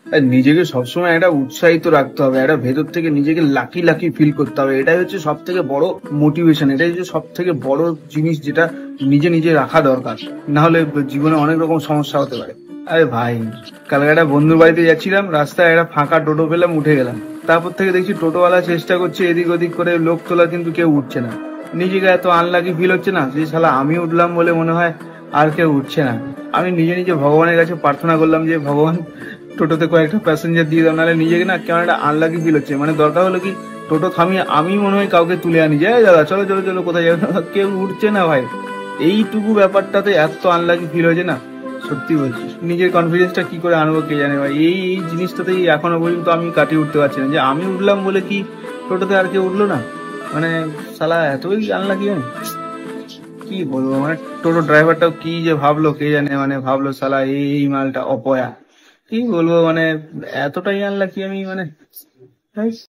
আর নিজেকে সবসময় একটা উৎসাহিত রাখতে হবে, একটা ভেতর থেকে নিজেকে লাকি লাকি ফিল করতে হবে। এটাই হচ্ছে সব থেকে বড় মোটিভেশন, এটাই হচ্ছে সব থেকে বড় জিনিস যেটা নিজে নিজে রাখা দরকার। না হলে জীবনে অনেক রকম সমস্যা হতে পারে। আরে ভাই, কালকে একটা বন্ধুর বাড়িতে যাচ্ছিলাম, রাস্তায় একটা ফাঁকা টোটো পেলাম, উঠে গেলাম। তারপর থেকে দেখছি টোটোওয়ালা চেষ্টা করছে এদিক ওদিক করে লোক তোলা, কিন্তু কেউ উঠছে না। নিজেকে এত আনলাকি ফিল হচ্ছে না যে শালা আমি উঠলাম বলে মনে হয় আর কেউ উঠছে না। আমি নিজে নিজে ভগবানের কাছে প্রার্থনা করলাম যে ভগবান টোটোতে কয়েকটা প্যাসেঞ্জার দিয়ে দাও, নাহলে নিজেকে না কেমন একটা আনলাকি ফিল হচ্ছে। মানে দরকার হলো কি টোটো থামিয়ে আমি মনে হয় কাউকে তুলে আনি, যে "এই দাদা চলো চলো চলো, কোথায় যাবে?" কেউ উঠছে না ভাই। এইটুকু ব্যাপারটাতে এত আনলাকি ফিল হয়েছে না, সত্যি বলছি। নিজের কনফিডেন্সটা কি করে আনবো কে জানে ভাই। এই এই জিনিসটাতেই এখনো পর্যন্ত আমি কাটিয়ে উঠতে পারছি না, যে আমি উঠলাম বলে কি টোটোতে আর কেউ উঠলো না। মানে শালা এতই আনলাকি আমি, কি বলবো। মানে টোটো ড্রাইভারটাও কি যে ভাবলো কে জানে, মানে ভাবলো শালা এই এই মালটা অপয়া। কি বলবো মানে, এতটাই আনলাকি আমি, মানে